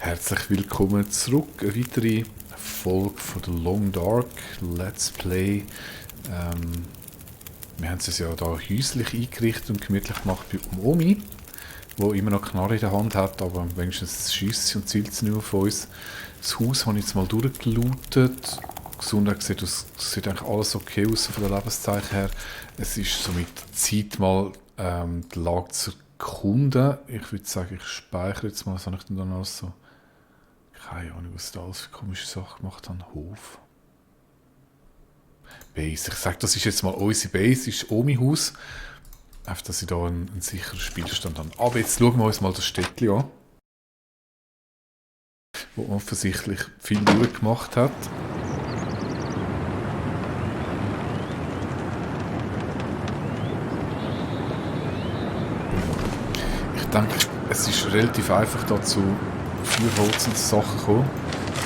Herzlich willkommen zurück. Eine weitere Folge von der Long Dark Let's Play. Wir haben es ja da häuslich eingerichtet und gemütlich gemacht bei Omi, wo immer noch Knarre in der Hand hat, aber wenigstens schießt und zielt sie nicht auf uns. Das Haus habe ich jetzt mal durchgelootet. Gesundheit sieht eigentlich alles okay aus von der Lebenszeichen her. Es ist somit Zeit, mal die Lage zu erkunden. Ich würde sagen, ich speichere jetzt mal, was habe ich denn dann alles so... Keine Ahnung, was ich da alles für komische Sachen gemacht habe. Hof. Base. Ich sage, das ist jetzt mal unsere Base, ist Omi-Haus. Einfach, dass ich da einen sicheren Spielstand habe. Aber jetzt schauen wir uns mal das Städtchen an. Wo offensichtlich viel Mühe gemacht hat. Ich denke, es ist relativ einfach dazu Feuerholz und Sachen gekommen.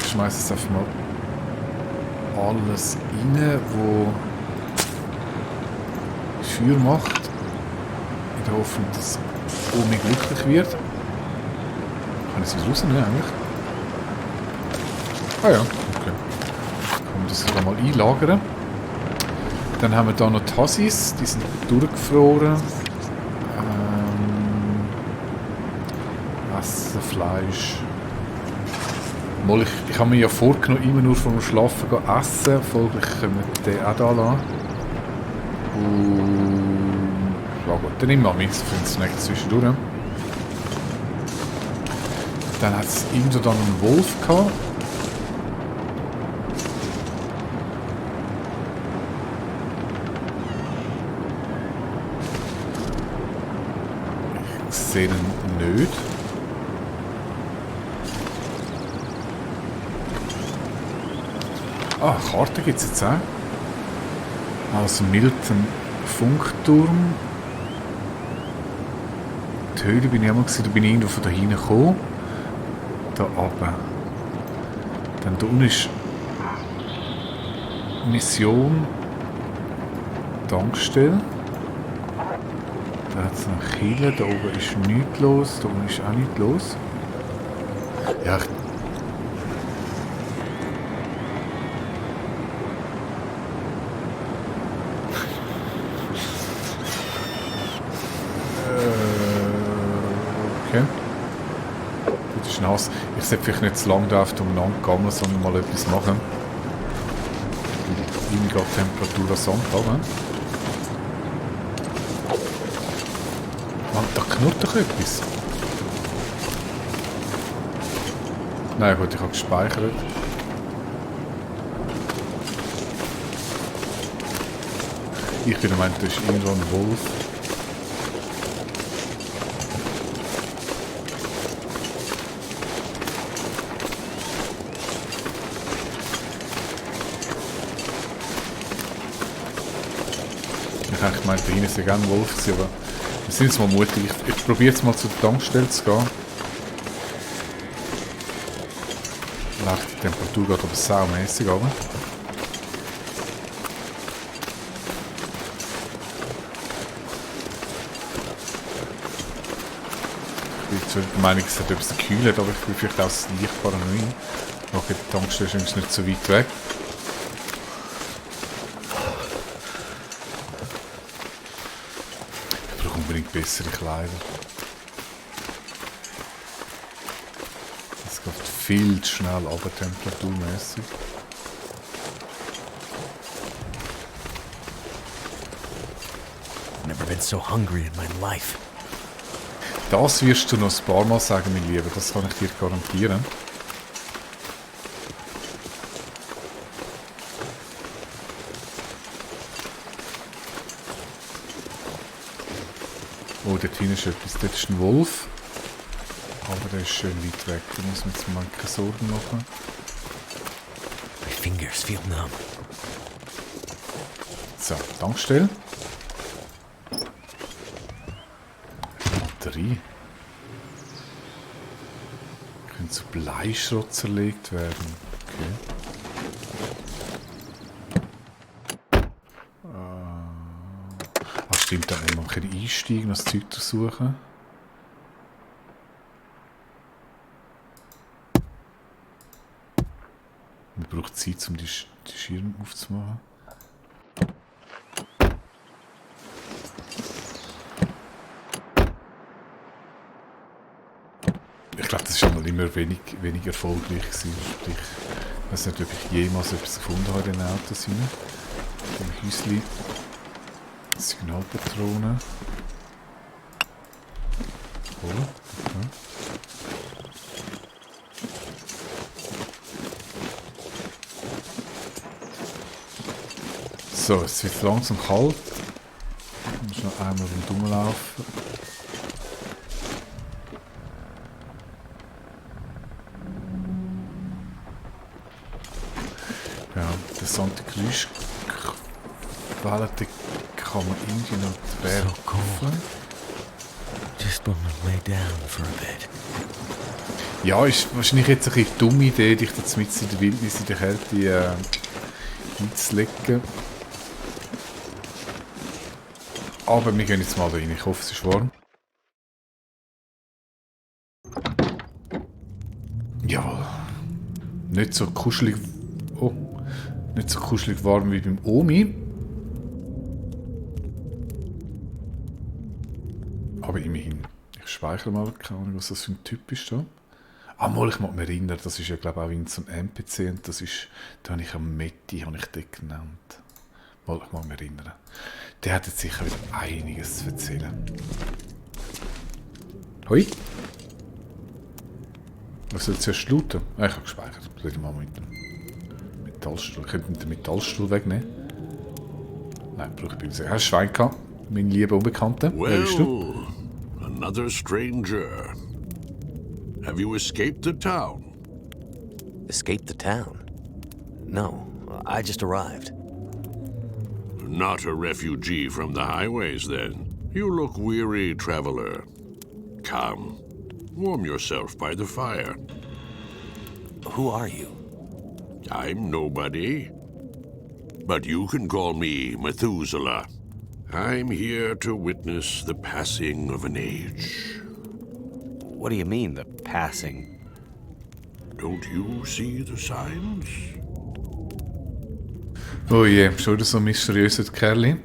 Ich schmeiße jetzt einfach mal alles rein, wo Feuer macht. In der Hoffnung, dass Omi glücklich wird. Kann ich sie rausnehmen eigentlich? Ah ja, okay. Kann man das sogar mal einlagern. Dann haben wir da noch die Hassis, die sind durchgefroren. Essen, Fleisch. Ich habe mir ja vorgenommen, immer nur vom Schlafen zu essen. Folglich können wir den auch da lassen. Und ja gut, dann nehmen wir mit für den Snack zwischendurch. Dann hat es irgendwo dann einen Wolf gehabt. Ich sehe ihn nicht. Ah, Karte gibt es jetzt auch. Also Milton Funkturm. Die Höhle bin ich auch mal gesehen, da bin ich irgendwo von da hinten gekommen. Da runter. Dann da unten ist Mission Tankstelle. Da hat es noch Kiele, da oben ist nichts los, da oben ist auch nichts los. Ja, okay. Das ist nass. Ich sollte vielleicht nicht zu lange da umeinander gammeln, sondern mal etwas machen. Weniger Temperatur an Sand haben. Mann, da knurrt doch etwas. Nein gut, ich habe gespeichert. Ich bin der Meinung, da ist irgendwo ein Wolf. Ich meinte, da hinten ist ja gerne ein Wolf gewesen, aber wir sind jetzt mal mutig. Ich probiere jetzt mal zur Tankstelle zu gehen. Die Temperatur geht aber saumässig runter. Ich bin zwar der Meinung, es hat etwas gekühlt, aber ich bin vielleicht auch das Licht paranoid. Okay, die Tankstelle ist nicht so weit weg. Ich brauche unbedingt bessere Kleider. Es geht viel zu schnell runter, temperaturmässig. Never been so hungry in my life. Das wirst du noch ein paar Mal sagen, mein Lieber, das kann ich dir garantieren. Oh, dort hinten ist etwas, dort ist ein Wolf. Aber der ist schön weit weg, da muss man jetzt mal keine Sorgen machen. My fingers feel numb. So, Tankstelle. Batterie. Können zu Bleischrott zerlegt werden. Okay. Stimmt, dann muss man einsteigen, das Zeug zu suchen. Man braucht Zeit, um die Schirme aufzumachen. Ich glaube, das war mal immer wenig erfolgreich gewesen. Sprich, ich weiß nicht, ob ich jemals etwas gefunden habe in den Autos hinein. Im Häuschen. Signalpatronen. Oh, okay. So, es wird langsam kalt. Ich muss noch einmal rundherum laufen. Ja, der sanfte Geräuschquelle, die kann man irgendwie noch die Berge So cool. Just want to lay down for a bit. Ja, ist wahrscheinlich jetzt eine dumme Idee, dich jetzt mit in der Wildnis, in der Kälte einzulegen. Aber wir gehen jetzt mal rein. Ich hoffe, es ist warm. Jawohl. Nicht so kuschelig. Oh. Nicht so kuschelig warm wie beim Omi. Aber immerhin. Ich speichere mal, keine Ahnung, was das für ein Typ ist da. Ah, mal, ich mag mich erinnern, das ist ja, glaube ich, auch so ein NPC und das ist, da habe ich am Metti, habe ich den genannt. Mal, ich mag mich erinnern. Der hat jetzt sicher wieder einiges zu erzählen. Hoi? Was soll jetzt erst lauten? Ah, ich habe gespeichert. Reden wir mal mit dem Metallstuhl. Ich könnte den Metallstuhl wegnehmen. Nein, brauche ich nicht. Hast du Schwein gehabt? Mein lieber Unbekannter. Wer bist du? Another stranger. Have you escaped the town? Escaped the town? No, I just arrived. Not a refugee from the highways, then. You look weary, traveler. Come, warm yourself by the fire. Who are you? I'm nobody. But you can call me Methuselah. I'm here to witness the passing of an age. What do you mean, the passing? Don't you see the signs? Oh je, schon wieder so ein mysteriöser Kerl.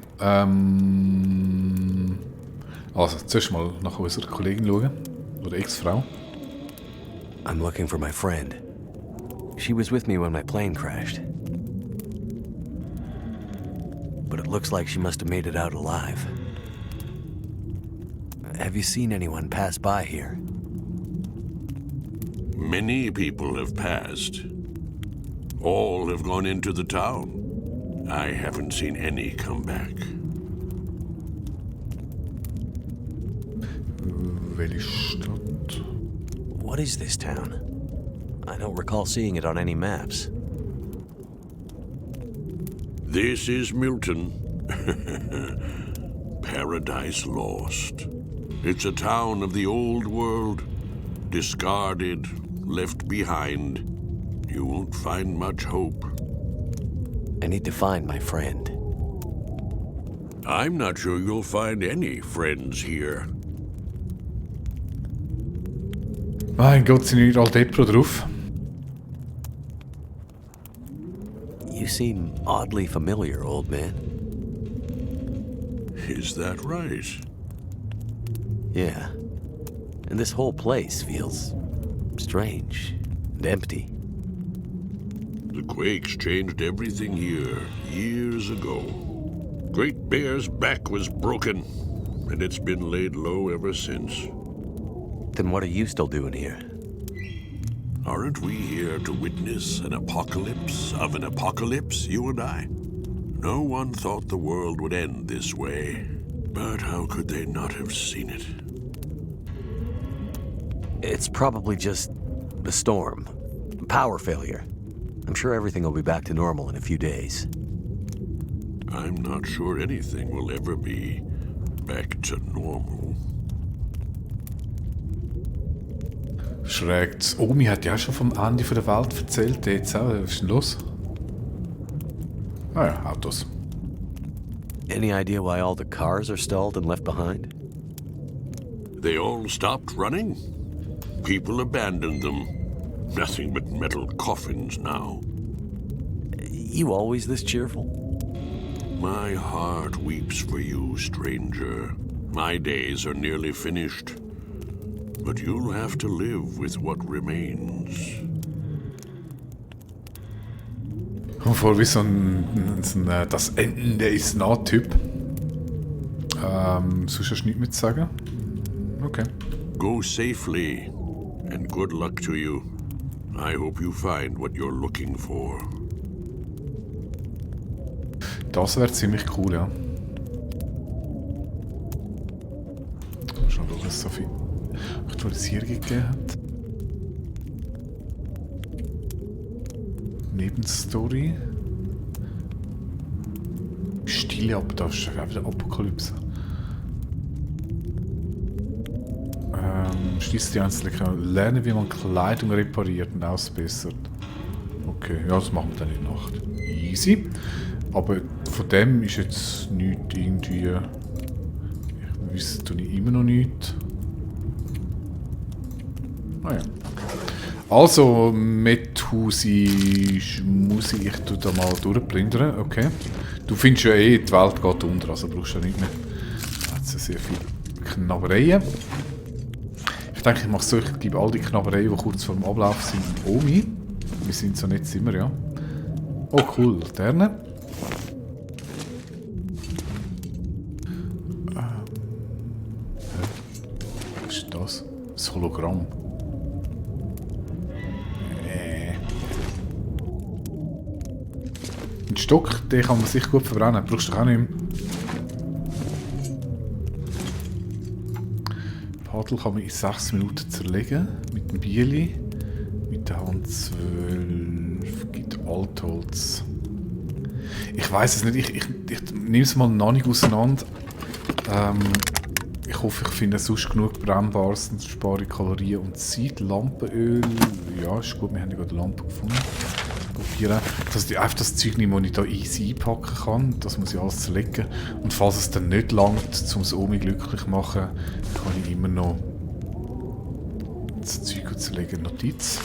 Also, zuerst mal nach unserer Kollegin schauen. Oder Ex-Frau. I'm looking for my friend. She was with me when my plane crashed. But it looks like she must have made it out alive. Have you seen anyone pass by here? Many people have passed. All have gone into the town. I haven't seen any come back. Welche Stadt? What is this town? I don't recall seeing it on any maps. This is Milton. Paradise Lost. It's a town of the old world. Discarded, left behind. You won't find much hope. I need to find my friend. I'm not sure you'll find any friends here. Mein Gott, sind überall Depro drauf. You seem oddly familiar, old man. Is that right? Yeah. And this whole place feels strange and empty. The quakes changed everything here years ago. Great Bear's back was broken, and it's been laid low ever since. Then what are you still doing here? Aren't we here to witness an apocalypse of an apocalypse, you and I? No one thought the world would end this way, but how could they not have seen it? It's probably just the storm. Power failure. I'm sure everything will be back to normal in a few days. I'm not sure anything will ever be back to normal. Schräg. Das Omi hat ja schon vom Ende der Welt erzählt. Jetzt auch. Was ist denn los? Ah ja, Autos. Any idea why all the cars are stalled and left behind? They all stopped running. People abandoned them. Nothing but metal coffins now. You always this cheerful? My heart weeps for you, stranger. My days are nearly finished. But you'll have to live with what remains. Kommt vor wie so ein das Ende ist nah Typ. Sonst hast du nichts mehr zu sagen? Okay. Go safely, and good luck to you. I hope you find what you're looking for. Das wäre ziemlich cool, ja. Schon schauen, was es so viel Aktualisierung gegeben hat. Nebenstory. Stille, aber da ist auch wieder Apokalypse. Schließt die einzelnen lernen, wie man Kleidung repariert und ausbessert. Okay, ja, das machen wir dann in der Nacht. Easy. Aber von dem ist jetzt nichts irgendwie. Ich wüsste tue ich immer noch nichts. Ah ja. Also, Methusi Schmusi, ich tue da mal durchblindern, okay. Du findest ja eh, die Welt geht unter, also brauchst du ja nicht mehr. Da hat es ja sehr viele Knabbereien. Ich denke, ich mache so, ich gebe all die Knabbereien, die kurz vor dem Ablauf sind, Omi. Wir sind so nett immer, ja. Oh cool, Laterne. Was ist das? Das Hologramm. Ein Stock, den kann man sich gut verbrennen. Brauchst du doch auch nicht mehr. Paddel kann man in 6 Minuten zerlegen. Mit dem Bieli. Mit der Hand 12. Gibt Altholz. Ich weiß es nicht. Ich nehme es mal noch nicht auseinander. Ich hoffe, ich finde sonst genug Brennbares und spare Kalorien und Zeit. Lampenöl. Ja, ist gut. Wir haben ja gerade eine Lampe gefunden. Probieren, dass ich einfach das Zeug nicht mehr da easy einpacken kann. Das muss ich alles zerlegen. Und falls es dann nicht langt, um es Omi glücklich zu machen, kann ich immer noch das Zeug zerlegen. Notiz.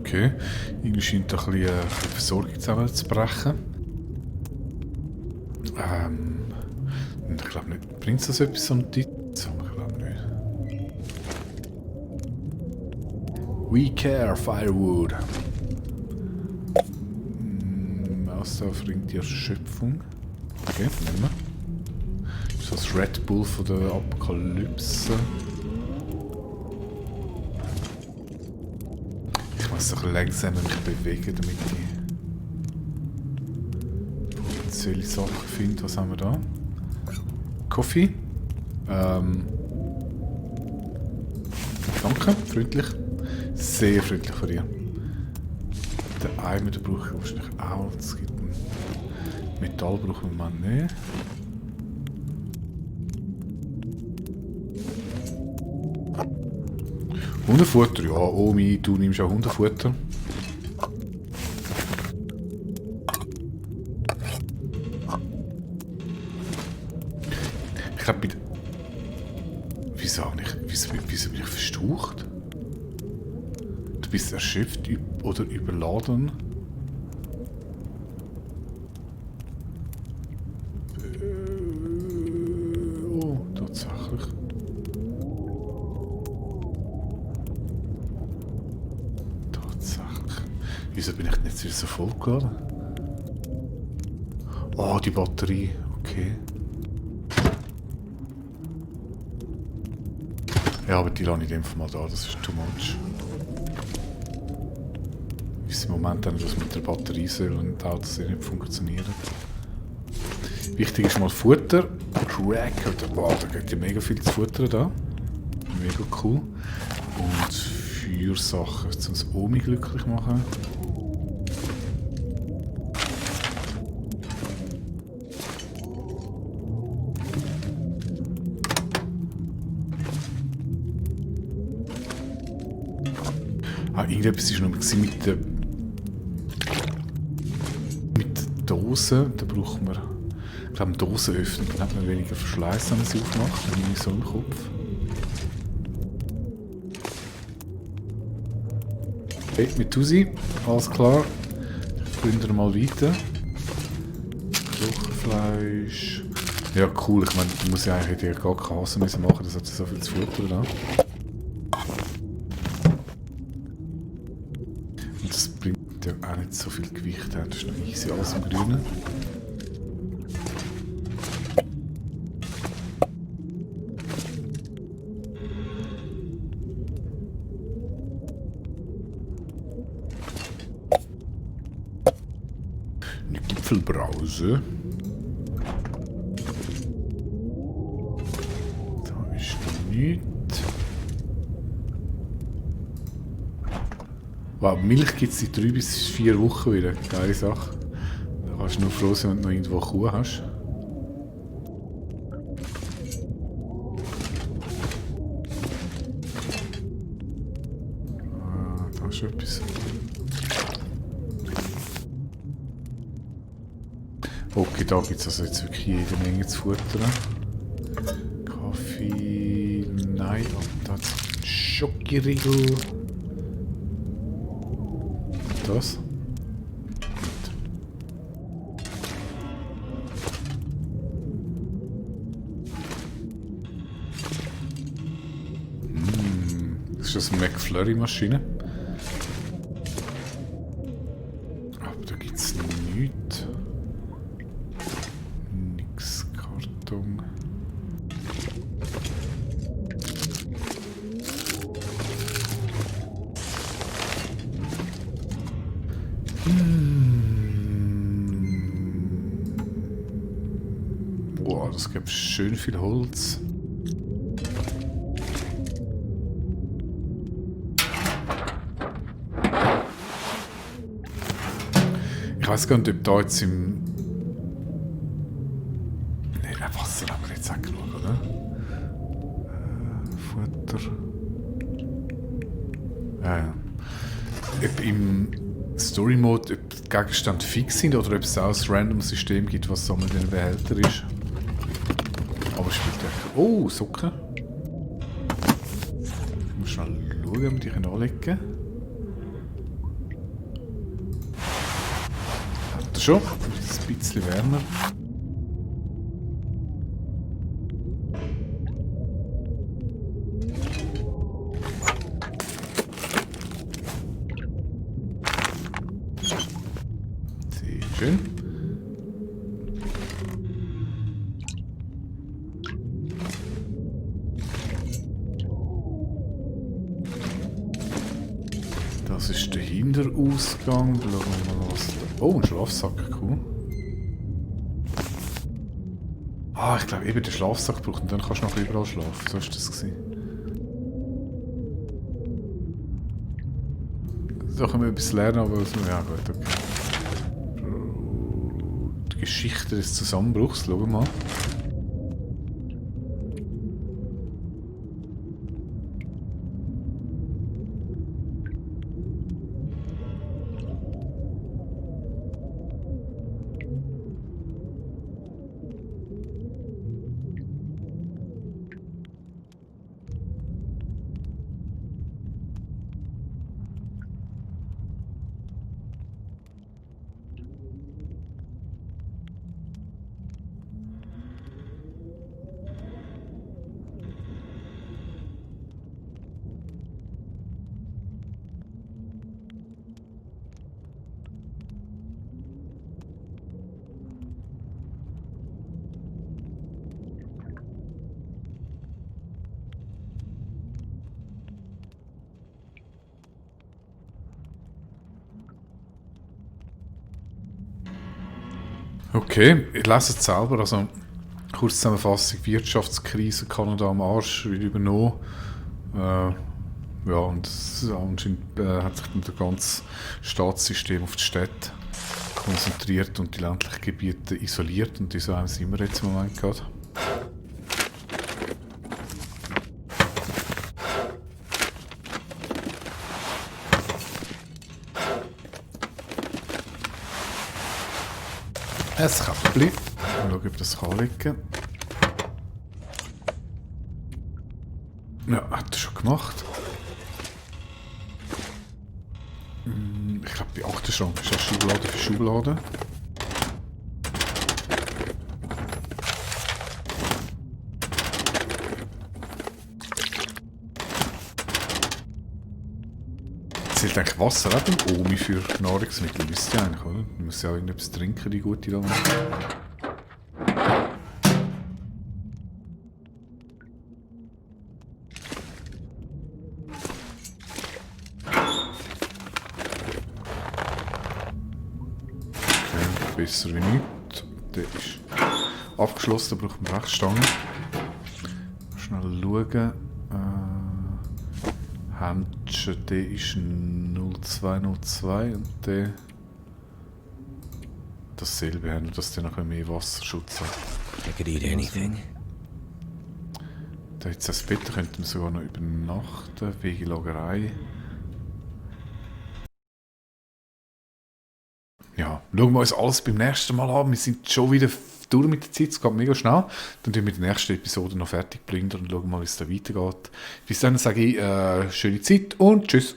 Okay, irgendwie scheint da ein bisschen die Versorgung zusammenzubrechen. Ich glaube nicht. Bringt das etwas so ein Titel? Ich glaube nicht. We care, Firewood. Ausdauer verringert die Erschöpfung. Okay, nehmen wir. Das ist das Red Bull von der Apokalypse. Ich muss doch langsam mich bewegen, damit ich potenzielle Sachen finde. Was haben wir da? Kaffee. Danke, freundlich. Sehr freundlich von dir. Den Eimer, den brauche ich wahrscheinlich auch. Es gibt ein Metall, brauchen wir nicht. Hundefutter, ja, Omi, du nimmst auch Hundefutter. Ich glaube, wieso bin ich verstaucht? Du bist erschöpft oder überladen? Oh, tatsächlich. Wieso bin ich jetzt wieder so vollgeladen? Oh, die Batterie. Okay. Ja, aber die lasse ich in dem Fall mal da. Das ist too much. Ich weiß im Moment nicht, was mit der Batterie soll und die Autos nicht funktionieren. Wichtig ist mal Futter. Crack. Boah, da geht ja mega viel zu futtern da. Mega cool. Und Feuersachen, um das Omi glücklich machen. Ah, irgendetwas war noch mit der Dose. Da braucht man, ich glaube, eine Dose öffnen. Dann hat man weniger Verschleiß, wenn man sie aufmacht. Dann bin ich so im Kopf. Okay, mit Tusi. Alles klar. Gehen wir mal weiter. Knochenfleisch. Ja, cool. Ich meine, du musst ja eigentlich gar keine Hase machen, das hat so viel zu futtern da. Und das bringt ja auch nicht so viel Gewicht. Das ist noch easy, alles im Grünen. Eine Gipfelbrause. Da ist nichts. Wow, Milch gibt es in 3 bis 4 Wochen wieder. Geile Sache. Da kannst du nur froh sein, wenn du noch irgendwo Kuh hast. Ah, da ist etwas. Okay, da gibt es also jetzt wirklich jede Menge zu futtern. Kaffee, nein, und da hat es Schokoriegel. Das? Ist das eine McFlurry-Maschine? Aber da gibt es nichts. Nix, Karton. Boah, das gibt schön viel Holz. Ich weiß gar nicht, ob da jetzt im... Ne, Wasser haben wir jetzt auch genug, oder? Futter. Ja. Ob im Story-Mode ob die Gegenstände fix sind oder ob es auch ein random System gibt, was sammelt in den Behälter ist. Aber spielt echt. Oh, Socken. Ich muss schnell schauen, ob die anlegen kann. Hat er schon? Ist ein bisschen wärmer. Schön. Das ist der Hinterausgang. Schauen wir mal, was da... Oh, ein Schlafsack, cool. Ah, ich glaube eben den Schlafsack braucht und dann kannst du noch überall schlafen. So ist das gewesen. Da können wir etwas lernen, aber... Ja gut, okay. Geschichte des Zusammenbruchs, schauen wir mal. Okay, ich lese es selber. Also, Kurzzusammenfassung: Wirtschaftskrise, Kanada am Arsch, wird übernommen. Ja, und anscheinend hat sich dann das ganze Staatssystem auf die Städte konzentriert und die ländlichen Gebiete isoliert. Und so sind wir jetzt im Moment gerade. Ein Käppli. Mal schauen, ob das kann liegen. Ja, hat er schon gemacht. Ich glaube, bei Achterschrank ist das Schublade für Schublade. Zählt eigentlich Wasser auch beim Omi für Nahrungsmittel? Wisst ihr eigentlich, oder? Man muss ja auch irgendetwas trinken, die gute Dame. Okay, besser wie nichts. Der ist abgeschlossen, da braucht man Brechstangen. Schnell schauen. Händchen, der ist 0202 und der dasselbe haben, dass der noch mehr Wasserschutz hat. I could eat anything. Da jetzt das Bett könnte man sogar noch übernachten, wegen Lagerei. Ja, schauen wir uns alles beim nächsten Mal an. Wir sind schon wieder durch mit der Zeit, es geht mega schnell. Dann tun wir die nächste Episode noch fertig plündern und schauen mal, wie es da weitergeht. Bis dann sage ich schöne Zeit und tschüss.